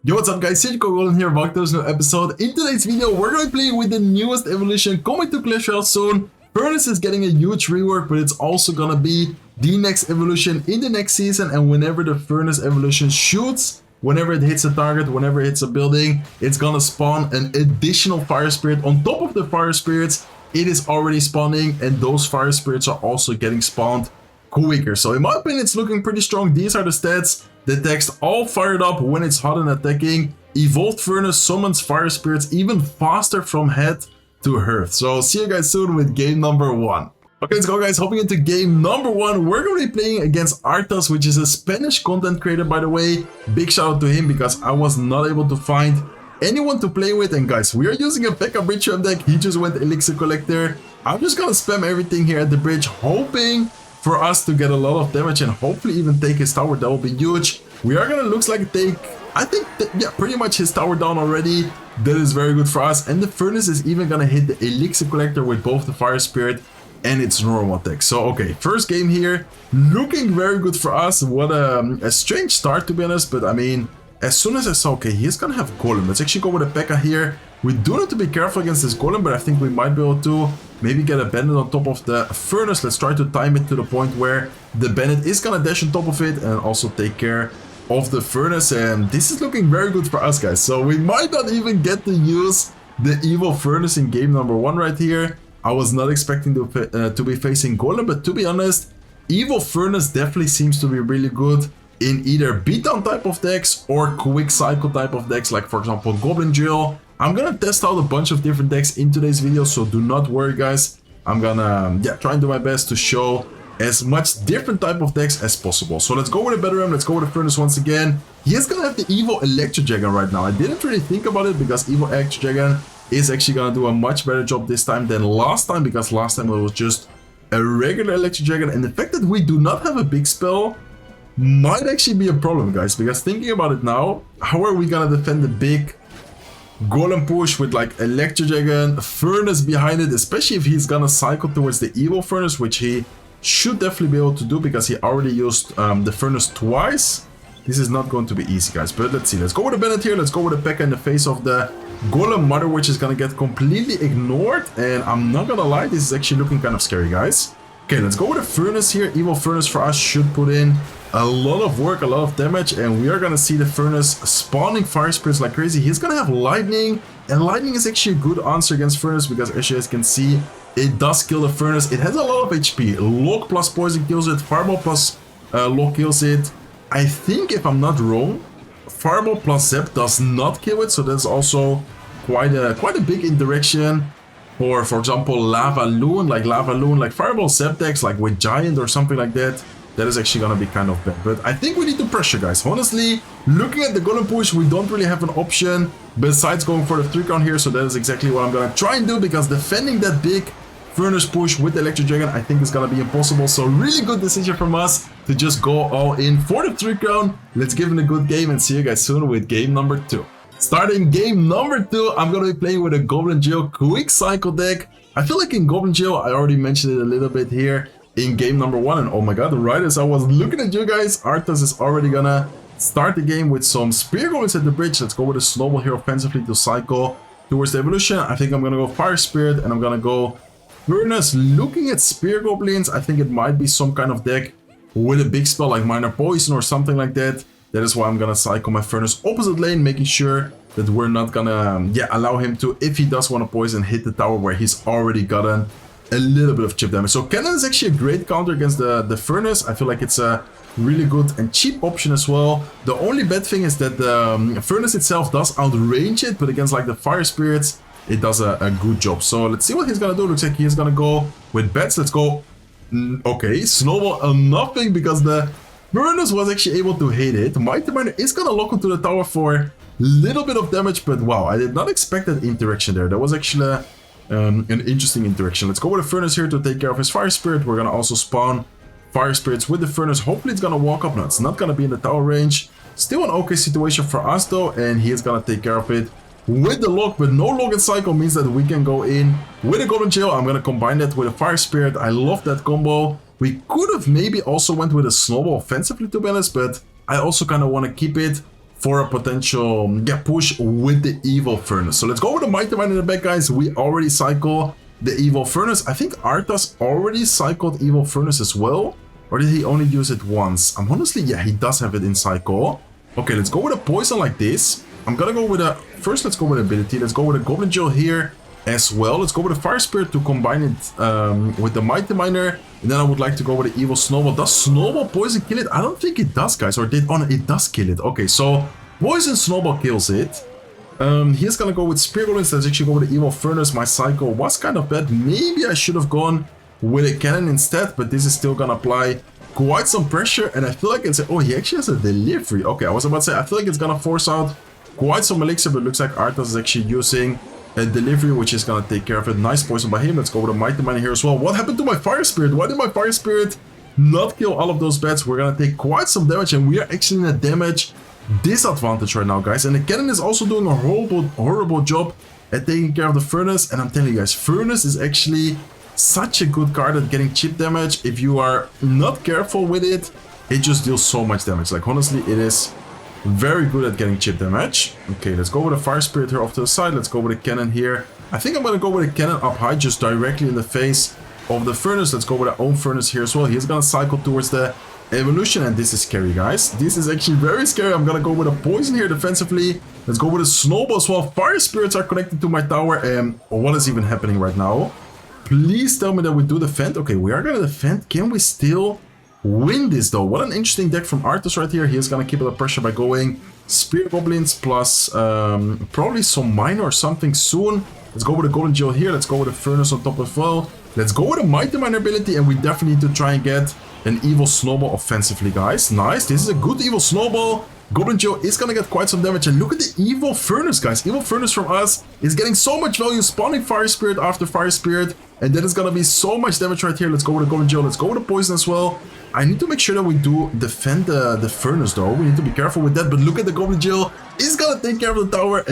Yo, what's up guys, Goblin here, welcome to this new episode. In today's video, we're going to be playing with the newest evolution coming to Clash Royale soon. Furnace is getting a huge rework, but it's also going to be the next evolution in the next season. And whenever the Furnace evolution shoots, whenever it hits a target, whenever it hits a building, it's going to spawn an additional Fire Spirit. On top of the Fire Spirits, it is already spawning, and those Fire Spirits are also getting spawned quicker. So in my opinion, it's looking pretty strong. These are the stats. The text all fired up when it's hot and attacking. Evolved Furnace summons Fire Spirits even faster from head to hearth. So see you guys soon with game number 1. Okay, let's go guys, hopping into game number 1. We're going to be playing against Artas, which is a Spanish content creator, by the way. Big shout out to him because I was not able to find anyone to play with. And guys, we are using a P.E.K.K.A. bridge trap deck. He just went Elixir Collector. I'm just going to spam everything here at the bridge, hoping for us to get a lot of damage and hopefully even take his tower. That will be huge. We are gonna looks like take, I think yeah, pretty much his tower down already. That is very good for us. And the Furnace is even gonna hit the Elixir Collector with both the Fire Spirit and its normal attack. So okay, first game here, looking very good for us. What a strange start, to be honest, but I mean, as soon as I saw, okay, he's gonna have Golem. Let's actually go with a P.E.K.K.A. here. We do need to be careful against this Golem, but I think we might be able to maybe get a Bandit on top of the Furnace. Let's try to time it to the point where the Bandit is gonna dash on top of it and also take care of the Furnace. And this is looking very good for us, guys. So we might not even get to use the Evil Furnace in game number 1 right here. I was not expecting to be facing Golem, but to be honest, Evil Furnace definitely seems to be really good in either beatdown type of decks or quick cycle type of decks, like for example Goblin Drill. I'm gonna test out a bunch of different decks in today's video, so do not worry guys. I'm gonna try and do my best to show as much different type of decks as possible. So let's go with a Battle Ram, let's go with the Furnace once again. He is gonna have the Evil Electro Dragon right now. I didn't really think about it because Evil Electro Dragon is actually gonna do a much better job this time than last time, because last time it was just a regular Electro Dragon. And the fact that we do not have a big spell might actually be a problem, guys, because thinking about it now, how are we gonna defend the big Golem push with like Electro Dragon, Furnace behind it, especially if he's gonna cycle towards the Evil Furnace, which he should definitely be able to do because he already used the Furnace twice. This is not going to be easy, guys, but let's see. Let's go with a Bandit here. Let's go with a P.E.K.K.A. in the face of the Golem Mother, which is gonna get completely ignored. And I'm not gonna lie, this is actually looking kind of scary, guys. Okay, let's go with a Furnace here. Evil Furnace for us should put in a lot of work, a lot of damage, and we are gonna see the Furnace spawning Fire Spirits like crazy. He's gonna have Lightning, and Lightning is actually a good answer against Furnace because, as you guys can see, it does kill the Furnace. It has a lot of HP. Lock plus Poison kills it. Fireball plus Lock kills it. I think, if I'm not wrong, Fireball plus Zap does not kill it, so that's also quite a big interaction. For example, Lava Loon, like Fireball Zap decks, like with Giant or something like that. That is actually gonna be kind of bad. But I think we need to pressure, guys. Honestly, looking at the Golem push, we don't really have an option besides going for the 3 count here. So that is exactly what I'm gonna try and do, because defending that big Furnace push with the Electro Dragon, I think is gonna be impossible. So really good decision from us to just go all in for the 3 count. Let's give it a good game and see you guys soon with game number 2. Starting game number 2, I'm gonna be playing with a Goblin Jail quick cycle deck. I feel like in Goblin Jail, I already mentioned it a little bit here in game number 1, and oh my god, right as I was looking at you guys, Artas is already gonna start the game with some Spear Goblins at the bridge. Let's go with a Snowball here offensively to cycle towards the evolution. I think I'm gonna go Fire Spirit, and I'm gonna go Furnace. Looking at Spear Goblins, I think it might be some kind of deck with a big spell like Minor Poison or something like that. That is why I'm gonna cycle my Furnace opposite lane, making sure that we're not gonna allow him to, if he does want to poison, hit the tower where he's already gotten a little bit of chip damage. So Cannon is actually a great counter against the Furnace. I feel like it's a really good and cheap option as well. The only bad thing is that the Furnace itself does outrange it, but against like the Fire Spirits, it does a good job. So let's see what he's gonna do. Looks like he's gonna go with Bats. Let's go. Okay, Snowball nothing, because the Furnace was actually able to hit it. Mighty Miner is gonna lock onto the tower for a little bit of damage, but wow, I did not expect that interaction there. That was actually an interesting interaction. Let's go with a Furnace here to take care of his Fire Spirit. We're gonna also spawn Fire Spirits with the Furnace. Hopefully it's gonna walk up. No, it's not gonna be in the tower range. Still an okay situation for us though, and he is gonna take care of it with the lock, but no lock and cycle means that we can go in with a Golden Jail. I'm gonna combine that with a Fire Spirit. I love that combo. We could have maybe also went with a Snowball offensively, to be honest, but I also kind of want to keep it for a potential push with the Evil Furnace. So let's go with the Mighty Mine in the back, guys. We already cycle the Evil Furnace. I think Arthas already cycled Evil Furnace as well. Or did he only use it once? I'm honestly, yeah, he does have it in cycle. Okay, let's go with a poison like this. I'm gonna go with a... First, let's go with ability. Let's go with a Goblin Jill here as well. Let's go with a Fire Spirit to combine it with the Mighty Miner. And then I would like to go with the Evil Snowball. Does Snowball poison kill it? I don't think it does, guys. Or did... Oh, no, it does kill it. Okay, so poison Snowball kills it. He's gonna go with Spear Goblins. Let's actually go with the Evil Furnace. My cycle was kind of bad. Maybe I should have gone with a cannon instead, but this is still gonna apply quite some pressure. And I feel like it's... Oh, he actually has a delivery. Okay, I was about to say, I feel like it's gonna force out quite some elixir, but it looks like Arthas is actually using a delivery, which is gonna take care of it. Nice poison by him. Let's go with a Mighty Miner here as well. What happened to my Fire Spirit? Why did my Fire Spirit not kill all of those bats? We're gonna take quite some damage, and we are actually in a damage disadvantage right now, guys. And the cannon is also doing a horrible job at taking care of the Furnace. And I'm telling you guys, Furnace is actually such a good card at getting chip damage. If you are not careful with it, it just deals so much damage. Like, honestly, it is very good at getting chip damage. Okay, let's go with a Fire Spirit here off to the side. Let's go with a cannon here. I think I'm gonna go with a cannon up high, just directly in the face of the Furnace. Let's go with our own Furnace here as well. He's gonna cycle towards the evolution, and this is scary, guys. This is actually very scary. I'm gonna go with a poison here defensively. Let's go with a Snowball as well. Fire Spirits are connected to my tower, and what is even happening right now? Please tell me that we do defend. Okay, we are gonna defend. Can we still win this though? What an interesting deck from Arthas right here. He is gonna keep up the pressure by going Spear Goblins plus probably some Mine or something soon. Let's go with a Golden Jill here. Let's go with a Furnace on top as well. Let's go with a Mighty Miner ability, and we definitely need to try and get an Evil Snowball offensively, guys. Nice. This is a good Evil Snowball. Goblin Jill is gonna get quite some damage, and look at the Evil Furnace, guys. Evil Furnace from us is getting so much value, spawning Fire Spirit after Fire Spirit, and then it's gonna be so much damage right here. Let's go with a Goblin Jill. Let's go with a poison as well. I need to make sure that we do defend the Furnace though. We need to be careful with that, but look at the Goblin Jill. Is gonna take care of the tower.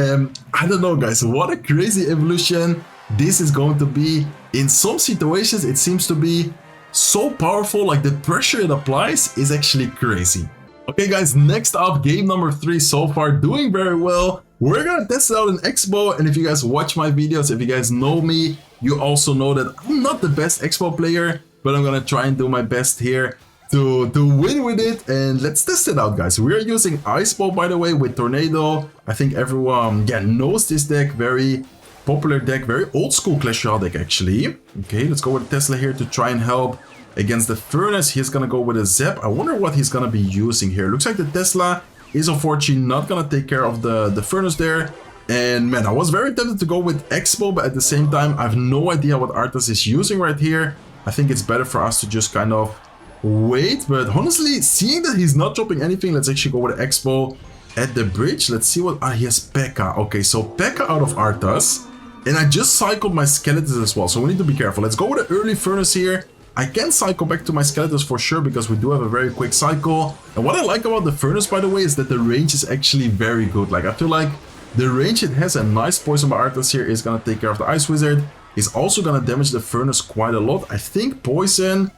I don't know, guys. What a crazy evolution this is going to be. In some situations, it seems to be so powerful. Like, the pressure it applies is actually crazy. Okay, guys, next up, game number 3 so far, doing very well. We're gonna test it out in Expo, and if you guys watch my videos, if you guys know me, you also know that I'm not the best Expo player, but I'm gonna try and do my best here to win with it. And let's test it out, guys. We are using Ice Ball, by the way, with Tornado. I think everyone knows this deck. Very popular deck, very old school Clash Royale deck actually. Okay, let's go with Tesla here to try and help against the Furnace. He's gonna go with a Zap. I wonder what he's gonna be using here. Looks like the Tesla is unfortunately not gonna take care of the Furnace there. And man, I was very tempted to go with Expo, but at the same time, I have no idea what Arthas is using right here. I think it's better for us to just kind of wait. But honestly, seeing that he's not dropping anything, let's actually go with Expo at the bridge. Let's see what... he has P.E.K.K.A. Okay, so P.E.K.K.A. out of Arthas. And I just cycled my Skeletons as well, so we need to be careful. Let's go with an early Furnace here. I can cycle back to my Skeletons for sure, because we do have a very quick cycle. And what I like about the Furnace, by the way, is that the range is actually very good. Like, I feel like the range it has, a nice poison by Arthas here, is gonna take care of the Ice Wizard. Is also gonna damage the Furnace quite a lot. I think poison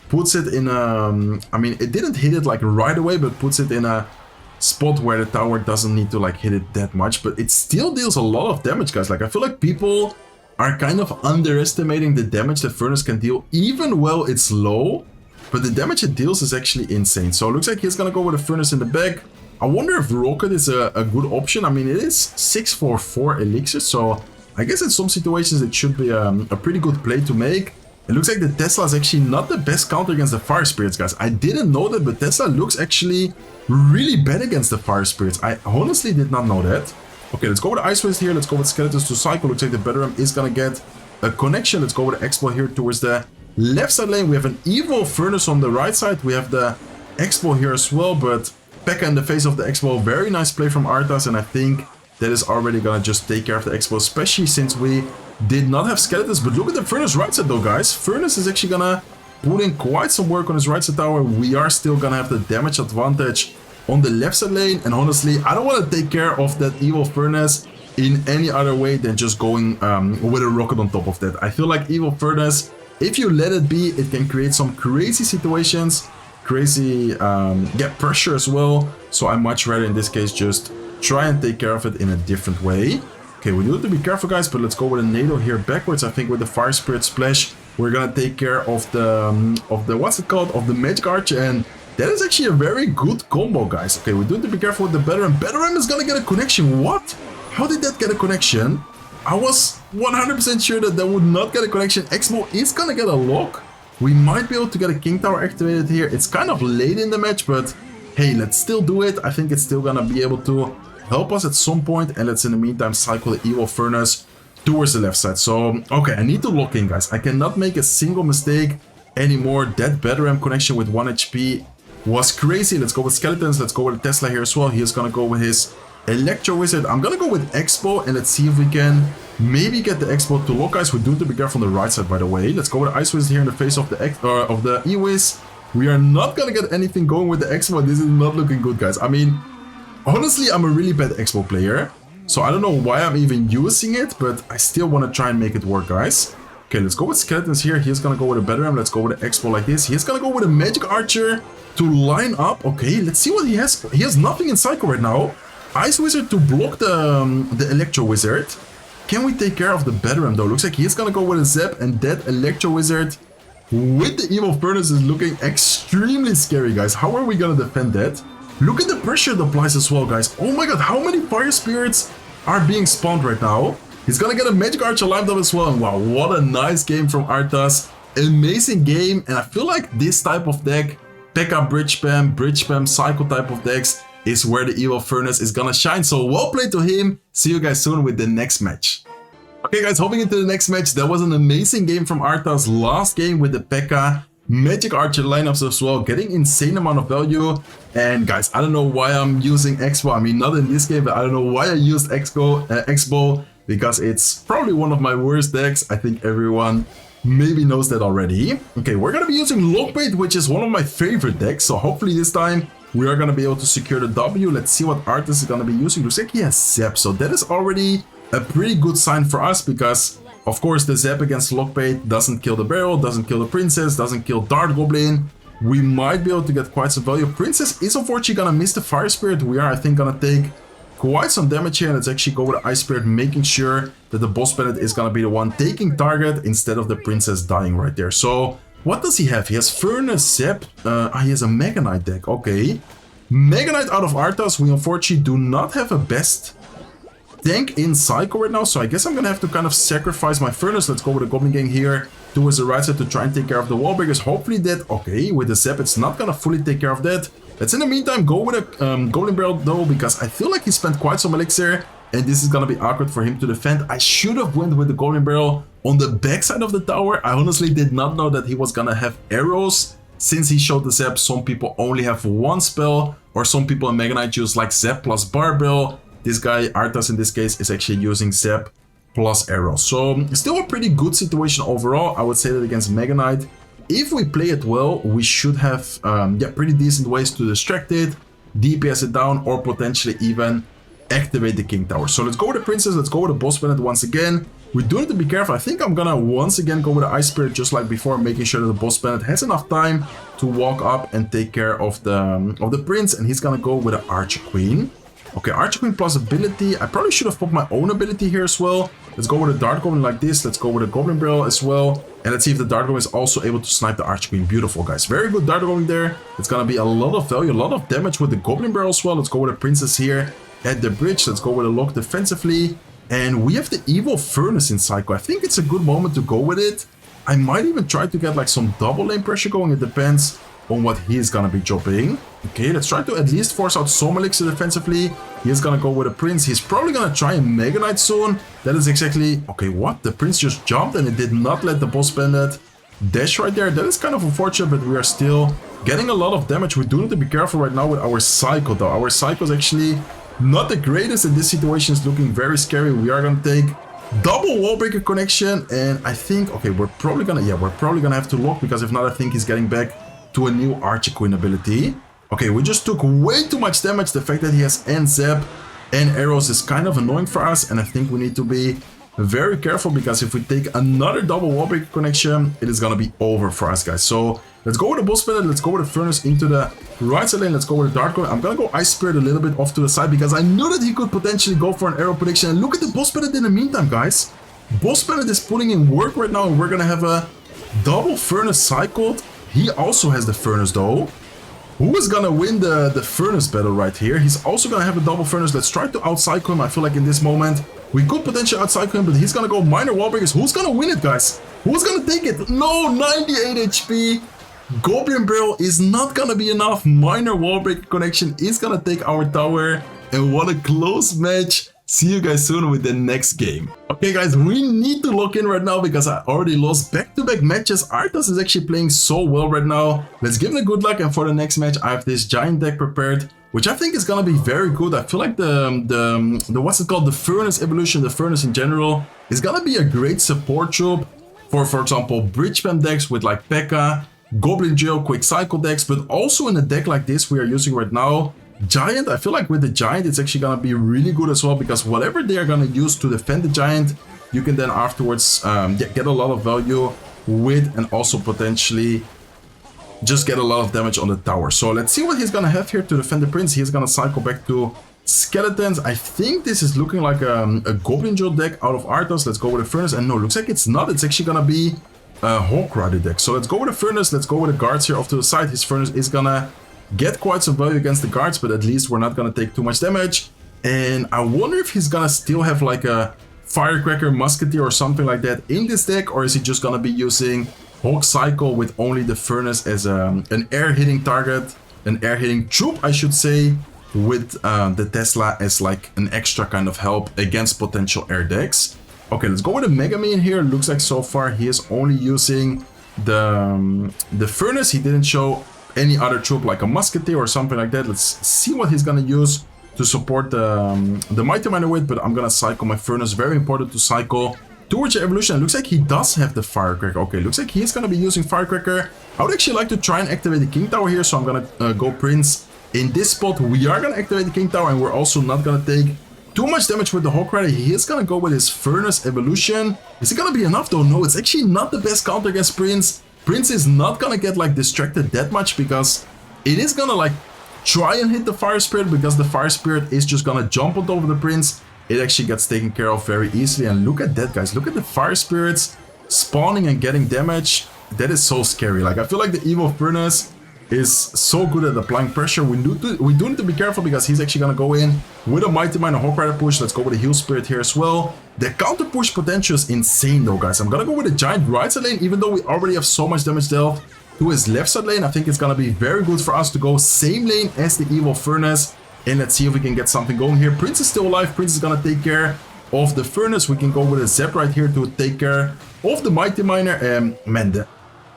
puts it in a... I mean, it didn't hit it like right away, but puts it in a spot where the tower doesn't need to like hit it that much. But it still deals a lot of damage, guys. Like, I feel like people are kind of underestimating the damage that Furnace can deal, even while it's low. But the damage it deals is actually insane. So it looks like he's gonna go with a Furnace in the back. I wonder if Rocket is a good option. I mean, it is 644 elixir, so I guess in some situations it should be a pretty good play to make. It looks like the Tesla is actually not the best counter against the Fire Spirits, guys. I didn't know that, but Tesla looks actually really bad against the Fire Spirits. I honestly did not know that. Okay, let's go with Ice Wizard here. Let's go with Skeletons to cycle. Looks like the Bedroom is gonna get a connection. Let's go with Expo here towards the left side lane. We have an Evil Furnace on the right side. We have the Expo here as well, but P.E.K.K.A. in the face of the Expo. Very nice play from Arthas, and I think that is already gonna just take care of the Expo, especially since we did not have Skeletons. But look at the Furnace right side though, guys. Furnace is actually gonna put in quite some work on his right side tower. We are still gonna have the damage advantage on the left side lane, and honestly, I don't want to take care of that Evil Furnace in any other way than just going with a Rocket on top of that. I feel like Evil Furnace, if you let it be, it can create some crazy situations, crazy pressure as well. So I much rather in this case just try and take care of it in a different way. Okay, we do have to be careful, guys, but let's go with a NATO here backwards. I think with the Fire Spirit Splash, we're gonna take care of the what's it called, of the Magic Arch, and that is actually a very good combo, guys. Okay, we do have to be careful with the Batteram. Batteram is gonna get a connection. What? How did that get a connection? I was 100% sure that would not get a connection. Expo is gonna get a lock. We might be able to get a King Tower activated here. It's kind of late in the match, but hey, let's still do it. I think it's still gonna be able to help us at some point, and let's in the meantime cycle the Evil Furnace towards the left side. So, okay, I need to lock in, guys. I cannot make a single mistake anymore. That Batteram connection with 1 HP was crazy. Let's go with Skeletons. Let's go with Tesla here as well. He's gonna go with his Electro Wizard. I'm gonna go with Expo, and let's see if we can maybe get the Expo to lock, guys. We do have to be careful on the right side, by the way. Let's go with Ice Wizard here in the face of the E-Wiz. We are not gonna get anything going with the Expo. This is not looking good, guys. I mean, honestly, I'm a really bad Expo player, so I don't know why I'm even using it, but I still want to try and make it work, guys. Okay, let's go with Skeletons here. He's gonna go with a Batteram. Let's go with an Expo like this. He's gonna go with a Magic Archer to line up. Okay, let's see what he has. He has nothing in Psycho right now. Ice Wizard to block the Electro Wizard. Can we take care of the Batteram though? Looks like he's gonna go with a Zap, and that Electro Wizard with the Evil Furnace is looking extremely scary, guys. How are we gonna defend that? Look at the pressure it applies as well, guys. Oh my god, how many Fire Spirits are being spawned right now? He's gonna get a Magic Archer lined up as well. And wow, what a nice game from Arthas. Amazing game. And I feel like this type of deck, P.E.K.K.A. Bridge Spam, Cycle type of decks, is where the Evil Furnace is gonna shine. So well played to him. See you guys soon with the next match. Okay guys, hopping into the next match. That was an amazing game from Arthas. Last game with the P.E.K.K.A. Magic Archer lineups as well, getting insane amount of value. And guys, I don't know why I'm using Expo. I mean, not in this game, but I don't know why I used Expo, because it's probably one of my worst decks. I think everyone maybe knows that already. Okay, we're gonna be using Lockbait, which is one of my favorite decks. So hopefully this time we are gonna be able to secure the W. Let's see what Arthas is gonna be using. Looks like he has Zap, so that is already a pretty good sign for us, because of course the Zap against Lockbait doesn't kill the barrel, doesn't kill the Princess, doesn't kill Dart Goblin. We might be able to get quite some value. Princess is unfortunately gonna miss the Fire Spirit. We are, I think, gonna take quite some damage here. Let's actually go with the Ice Spirit, making sure that the Boss Bandit is gonna be the one taking target instead of the Princess dying right there. So what does he have? He has Furnace, Zap, he has a Mega Knight deck. Okay, Mega Knight out of Arthas. We unfortunately do not have a best tank in Psycho right now, so I guess I'm gonna have to kind of sacrifice my Furnace. Let's go with the Goblin Gang here towards the right side to try and take care of the wall breakers. Hopefully that, okay, with the Zap it's not gonna fully take care of that. Let's in the meantime go with a Goblin Barrel though, because I feel like he spent quite some elixir and this is gonna be awkward for him to defend. I should have went with the Goblin Barrel on the backside of the tower. I honestly did not know that he was gonna have arrows. Since he showed the Zap, some people only have one spell, or some people in Mega Knight use like Zap plus Barbell. This guy, Arthas in this case, is actually using Zap plus arrows. So still a pretty good situation overall. I would say that against Mega Knight, if we play it well, we should have pretty decent ways to distract it, DPS it down, or potentially even activate the King Tower. So let's go with the Princess, let's go with the Boss Bandit once again. We do have to be careful. I think I'm gonna once again go with the Ice Spirit just like before, making sure that the Boss Bandit has enough time to walk up and take care of the Prince, and he's gonna go with the Archer Queen. Okay, Archer Queen plus ability. I probably should have put my own ability here as well. Let's go with a Dart Goblin like this. Let's go with a Goblin Barrel as well. And let's see if the Dart Goblin is also able to snipe the Archer Queen. Beautiful, guys. Very good Dart Goblin there. It's gonna be a lot of value, a lot of damage with the Goblin Barrel as well. Let's go with a Princess here at the bridge. Let's go with a lock defensively. And we have the Evil Furnace in Psycho. I think it's a good moment to go with it. I might even try to get like some double lane pressure going. It depends on what he is gonna be dropping. Okay, let's try to at least force out some elixir defensively. He is gonna go with a Prince. He's probably gonna try and Mega Knight soon. That is exactly... Okay, what? The Prince just jumped and it did not let the Boss Bandit dash right there. That is kind of unfortunate, but we are still getting a lot of damage. We do need to be careful right now with our Psycho though. Our Psycho is actually not the greatest in this situation. It's looking very scary. We are gonna take double wall breaker connection, and I think, okay, we're probably gonna have to lock, because if not, I think he's getting back to a new Archer Queen ability. Okay, we just took way too much damage. The fact that he has and Zap and arrows is kind of annoying for us, and I think we need to be very careful, because if we take another double wall breaker connection, it is gonna be over for us, guys. So let's go with the boss pellet, let's go with the furnace into the right side lane, let's go with the dart coin. I'm gonna go ice spirit a little bit off to the side, because I knew that he could potentially go for an arrow prediction. And look at the boss pellet in the meantime, guys. Boss pellet is putting in work right now, and we're gonna have a double furnace cycled. He also has the furnace though. Who is gonna win the furnace battle right here? He's also gonna have a double furnace. Let's try to outcycle him. I feel like in this moment we could potentially outcycle him, but he's gonna go minor wall breakers. Who's gonna win it, guys? Who's gonna take it? No, 98 HP. Goblin barrel is not gonna be enough. Minor wall breaker connection is gonna take our tower, and what a close match. See you guys soon with the next game. Okay guys, we need to lock in right now, because I already lost back-to-back matches. Arthas is actually playing so well right now. Let's give him a good luck, and for the next match I have this giant deck prepared, which I think is gonna be very good. I feel like the what's it called, the furnace evolution, the furnace in general, is gonna be a great support troop for example, bridge spam decks with like P.E.K.K.A, Goblin Jail, quick cycle decks, but also in a deck like this we are using right now, Giant. I feel like with the Giant it's actually gonna be really good as well, because whatever they are gonna use to defend the Giant, you can then afterwards get a lot of value with, and also potentially just get a lot of damage on the tower. So let's see what he's gonna have here to defend the Prince. He's gonna cycle back to Skeletons. I think this is looking like a Goblin Jail deck out of Arthas. Let's go with the Furnace, and no, looks like it's not. It's actually gonna be a Hawk Rider deck. So let's go with the Furnace, let's go with the guards here off to the side. His Furnace is gonna get quite some value against the guards, but at least we're not gonna take too much damage. And I wonder if he's gonna still have like a Firecracker, Musketeer or something like that in this deck, or is he just gonna be using Hawk Cycle with only the Furnace as an air hitting target, an air hitting troop I should say, with the Tesla as like an extra kind of help against potential air decks. Okay, let's go with the Mega Man here. Looks like so far he is only using the Furnace. He didn't show any other troop like a Musketeer or something like that. Let's see what he's gonna use to support the Mighty Miner with, but I'm gonna cycle my Furnace. Very important to cycle towards the evolution. It looks like he does have the Firecracker. Okay, looks like he's gonna be using Firecracker. I would actually like to try and activate the King Tower here, so I'm gonna go Prince in this spot. We are gonna activate the King Tower, and we're also not gonna take too much damage with the Hawk Rider. He is gonna go with his Furnace evolution. Is it gonna be enough though? No, it's actually not the best counter against Prince. Prince is not gonna get like distracted that much, because it is gonna like try and hit the Fire Spirit, because the Fire Spirit is just gonna jump on top of the Prince. It actually gets taken care of very easily. And look at that, guys. Look at the Fire Spirits spawning and getting damage. That is so scary. Like, I feel like the Evil Furnace is so good at applying pressure. We do need to be careful, because he's actually gonna go in with a Mighty Miner Hawk Rider push. Let's go with a Heal Spirit here as well. The counter push potential is insane though, guys. I'm gonna go with a Giant right side lane, even though we already have so much damage dealt to his left side lane. I think it's gonna be very good for us to go same lane as the Evil Furnace, and let's see if we can get something going here. Prince is still alive. Prince is gonna take care of the Furnace. We can go with a Zap right here to take care of the Mighty Miner. Man, the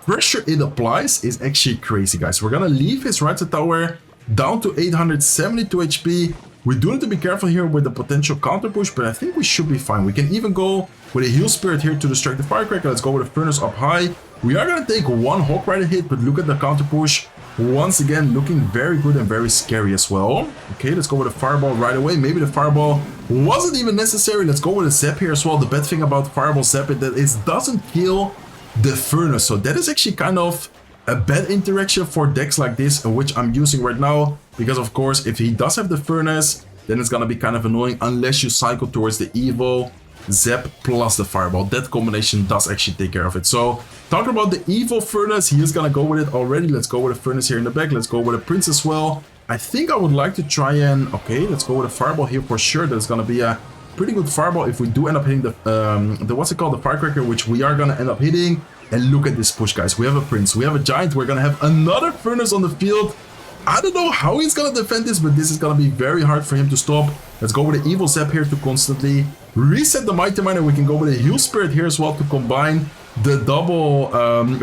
pressure it applies is actually crazy, guys. We're gonna leave his right side tower down to 872 HP. We do need to be careful here with the potential counter push, but I think we should be fine. We can even go with a Heal Spirit here to distract the Firecracker. Let's go with a Furnace up high. We are gonna take one Hawk Rider hit, but look at the counter push. Once again, looking very good and very scary as well. Okay, let's go with a Fireball right away. Maybe the Fireball wasn't even necessary. Let's go with a Zap here as well. The bad thing about Fireball Zap is that it doesn't kill the Furnace, so that is actually kind of a bad interaction for decks like this, which I'm using right now, because of course if he does have the Furnace, then it's gonna be kind of annoying unless you cycle towards the Evil Zap plus the Fireball. That combination does actually take care of it. So talking about the Evil Furnace, he is gonna go with it already. Let's go with a Furnace here in the back. Let's go with a Prince as well. I think I would like to try and, okay, let's go with a Fireball here for sure. That's gonna be a pretty good Fireball if we do end up hitting the what's it called, the Firecracker, which we are gonna end up hitting. And look at this push, guys. We have a Prince, we have a Giant, we're gonna have another Furnace on the field. I don't know how he's gonna defend this, but this is gonna be very hard for him to stop. Let's go with the Evil Zap here to constantly reset the Mighty Miner. We can go with a Heal Spirit here as well to combine the double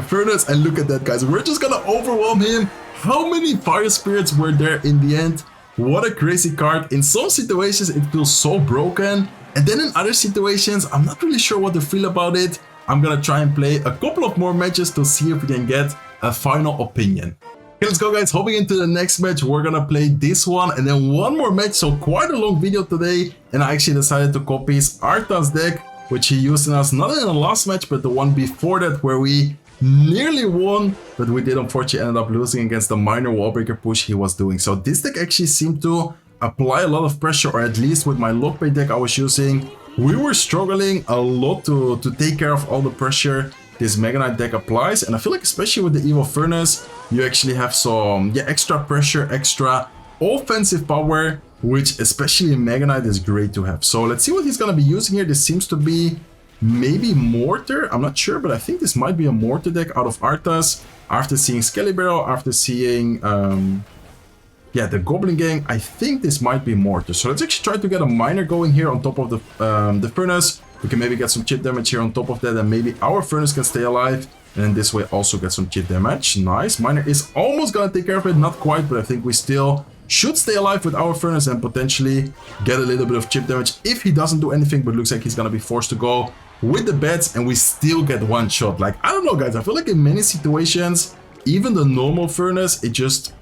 Furnace. And look at that, guys. We're just gonna overwhelm him. How many Fire Spirits were there in the end? What a crazy card. In some situations, it feels so broken. And then in other situations, I'm not really sure what to feel about it. I'm gonna try and play a couple of more matches to see if we can get a final opinion. Okay, let's go, guys. Hopping into the next match, we're gonna play this one and then one more match. So quite a long video today, and I actually decided to copy Arthas deck which he used in us, not in the last match, but the one before that, where we nearly won, but we did unfortunately end up losing against the minor wall breaker push he was doing. So this deck actually seemed to apply a lot of pressure, or at least with my lockbait deck I was using, we were struggling a lot to take care of all the pressure this Mega Knight deck applies. And I feel like especially with the Evil Furnace, you actually have some extra pressure, extra offensive power, which especially in Mega Knight is great to have. So let's see what he's going to be using here. This seems to be maybe Mortar, I'm not sure, but I think this might be a Mortar deck out of Arthas. After seeing Skelly Barrel, after seeing the Goblin Gang, I think this might be Mortar. So let's actually try to get a Miner going here on top of the Furnace. We can maybe get some chip damage here on top of that, and maybe our Furnace can stay alive. And then this way also get some chip damage. Nice. Miner is almost gonna take care of it, not quite, but I think we still should stay alive with our Furnace and potentially get a little bit of chip damage if he doesn't do anything, but looks like he's gonna be forced to go with the bats, and we still get one shot. Like, I don't know, guys, I feel like in many situations, even the normal Furnace, it just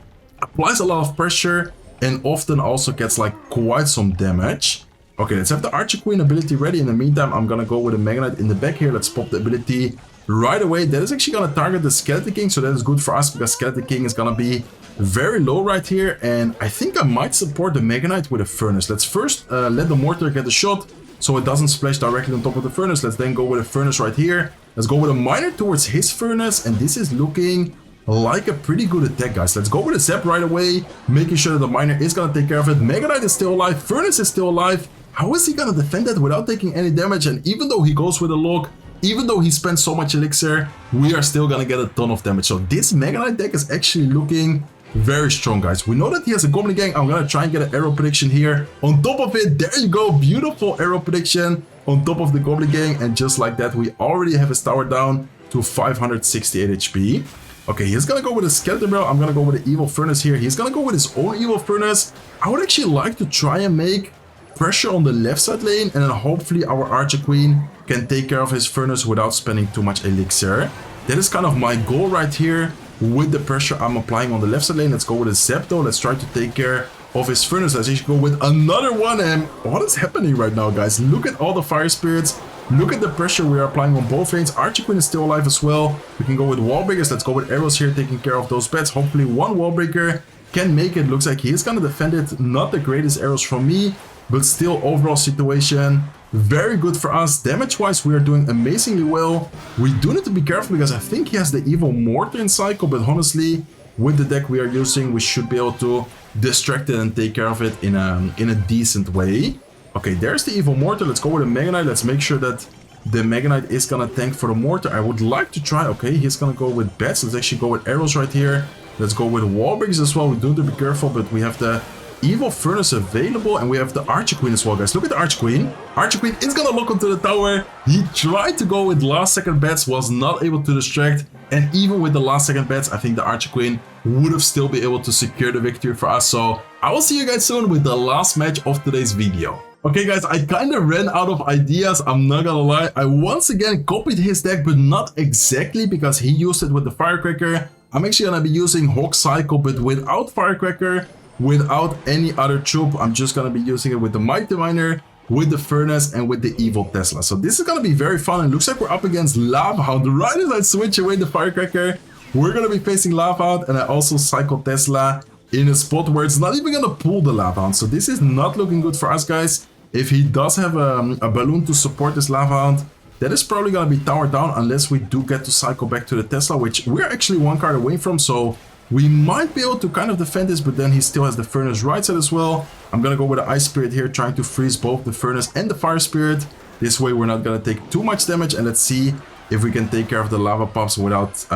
applies a lot of pressure and often also gets like quite some damage. Okay, let's have the Archer Queen ability ready. In the meantime, I'm gonna go with a Mega Knight in the back here. Let's pop the ability right away. That is actually gonna target the Skeleton King, so that is good for us because Skeleton King is gonna be very low right here, and I think I might support the Mega Knight with a Furnace. Let's first let the Mortar get a shot so it doesn't splash directly on top of the Furnace. Let's then go with a Furnace right here. Let's go with a Miner towards his Furnace, and this is looking like a pretty good attack, guys. Let's go with a Zap right away, making sure that the Miner is gonna take care of it. Mega Knight is still alive, Furnace is still alive. How is he gonna defend that without taking any damage? And even though he goes with a lock, even though he spends so much elixir, we are still gonna get a ton of damage. So this Mega Knight deck is actually looking very strong, guys. We know that he has a Goblin Gang. I'm gonna try and get an arrow prediction here on top of it. There you go, beautiful arrow prediction on top of the Goblin Gang, and just like that we already have his tower down to 568 HP. Okay, he's gonna go with a Skeleton Barrel. I'm gonna go with the Evil Furnace here. He's gonna go with his own Evil Furnace. I would actually like to try and make pressure on the left side lane, and then hopefully our Archer Queen can take care of his Furnace without spending too much elixir. That is kind of my goal right here with the pressure I'm applying on the left side lane. Let's go with a Zepto. Let's try to take care of his Furnace. Let's actually go with another one, and what is happening right now, guys? Look at all the Fire Spirits. Look at the pressure we are applying on both lanes. Archer Queen is still alive as well. We can go with Wall Breakers. Let's go with arrows here, taking care of those bats. Hopefully one Wall Breaker can make it. Looks like he's gonna defend it. Not the greatest arrows from me, but still overall situation very good for us. Damage wise we are doing amazingly well. We do need to be careful because I think he has the Evil Mortar in cycle, but honestly with the deck we are using we should be able to distract it and take care of it in a decent way. Okay, there's the Evil Mortar. Let's go with a Mega Knight. Let's make sure that the Mega Knight is gonna tank for the Mortar. I would like to try, okay, he's gonna go with bats. Let's actually go with arrows right here. Let's go with wall breaks as well. We do need to be careful, but we have the Evil Furnace available, and we have the Archer Queen as well, guys. Look at the Archer Queen. Archer Queen is gonna lock onto the tower. He tried to go with last second bats, was not able to distract, and even with the last second bats, I think the Archer Queen would have still been able to secure the victory for us. So I will see you guys soon with the last match of today's video. Okay guys, I kind of ran out of ideas, I'm not gonna lie. I once again copied his deck, but not exactly because he used it with the Firecracker. I'm actually gonna be using Hawk Cycle, but without Firecracker, without any other troop. I'm just gonna be using it with the Mighty Miner, with the Furnace, and with the Evil Tesla. So this is gonna be very fun, and looks like we're up against Lava Hound. Right as I switch away the Firecracker, we're gonna be facing Lava Hound, and I also cycle Tesla in a spot where it's not even gonna pull the Lava Hound. So this is not looking good for us, guys. If he does have a balloon to support this Lava Hound, that is probably gonna be towered down unless we do get to cycle back to the Tesla, which we're actually one card away from. So we might be able to kind of defend this, but then he still has the Furnace right side as well. I'm gonna go with the Ice Spirit here, trying to freeze both the Furnace and the Fire Spirit. This way we're not gonna take too much damage, and let's see if we can take care of the Lava Pups without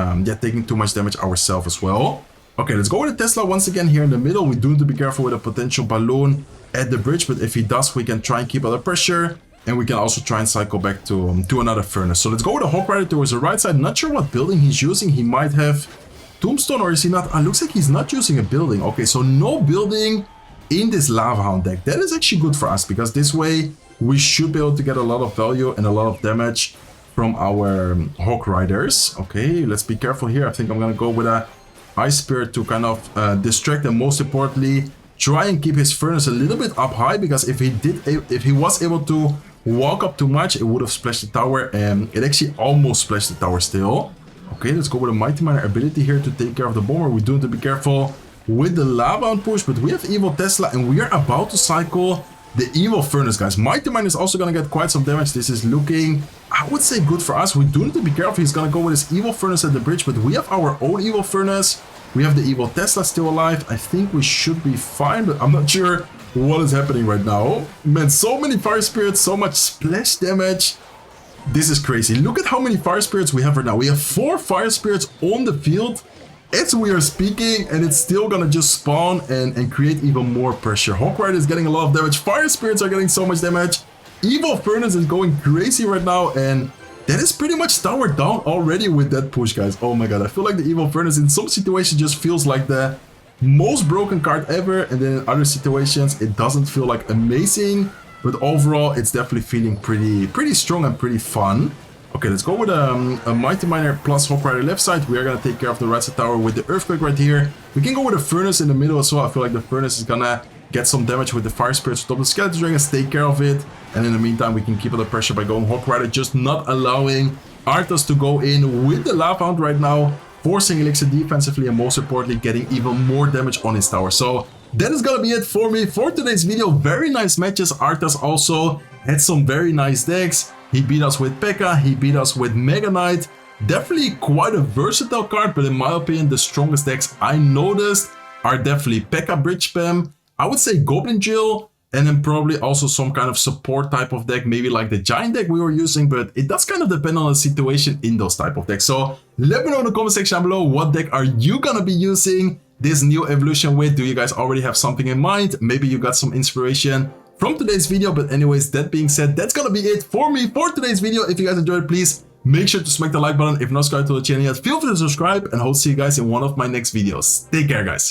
taking too much damage ourselves as well. Okay, let's go with the Tesla once again here in the middle. We do need to be careful with a potential balloon at the bridge, but if he does, we can try and keep under pressure, and we can also try and cycle back to another Furnace. So let's go with the Hawk Rider towards the right side. Not sure what building he's using. He might have Tombstone, or is he not? Looks like he's not using a building. Okay, so no building in this Lava Hound deck. That is actually good for us, because this way we should be able to get a lot of value and a lot of damage from our Hawk Riders. Okay, let's be careful here. I think I'm gonna go with a Ice Spirit to kind of distract, and most importantly try and keep his Furnace a little bit up high, because if he was able to walk up too much, it would have splashed the tower, and it actually almost splashed the tower still. Okay, let's go with a Mighty Miner ability here to take care of the bomber. We do have to be careful with the lava on push, but we have Evil Tesla, and we are about to cycle the Evil Furnace, guys. Mighty Miner is also going to get quite some damage. This is looking, I would say, good for us. We do need to be careful. He's going to go with his Evil Furnace at the bridge, but we have our own Evil Furnace. We have the Evil Tesla still alive. I think we should be fine, but I'm not sure what is happening right now. Man, so many Fire Spirits, so much splash damage. This is crazy. Look at how many Fire Spirits we have right now. We have 4 Fire Spirits on the field as we are speaking, and it's still gonna just spawn and create even more pressure. Hawk Rider is getting a lot of damage. Fire Spirits are getting so much damage. Evil Furnace is going crazy right now, and that is pretty much tower down already with that push, guys. Oh my god, I feel like the Evil Furnace in some situations just feels like the most broken card ever, and then in other situations it doesn't feel like amazing, but overall it's definitely feeling pretty strong and pretty fun. Okay, let's go with a Mighty Miner plus Hawk Rider left side. We are going to take care of the right side tower with the Earthquake right here. We can go with a Furnace in the middle as well. I feel like the Furnace is going to get some damage with the Fire Spirits. Stop the Skeleton Dragons, take care of it. And in the meantime, we can keep under pressure by going Hawk Rider, just not allowing Arthas to go in with the Lava Hound right now, forcing Elixir defensively, and most importantly, getting even more damage on his tower. So that is going to be it for me for today's video. Very nice matches. Arthas also had some very nice decks. He beat us with P.E.K.K.A, he beat us with Mega Knight. Definitely quite a versatile card, but in my opinion, the strongest decks I noticed are definitely P.E.K.K.A Bridge Spam, I would say Goblin Jill, and then probably also some kind of support type of deck, maybe like the Giant deck we were using, but it does kind of depend on the situation in those type of decks. So let me know in the comment section below, what deck are you gonna be using this new evolution with? Do you guys already have something in mind? Maybe you got some inspiration from today's video, but anyways, that being said, that's gonna be it for me for today's video. If you guys enjoyed, please make sure to smack the like button. If not subscribed to the channel yet, feel free to subscribe, and hope to see you guys in one of my next videos. Take care, guys.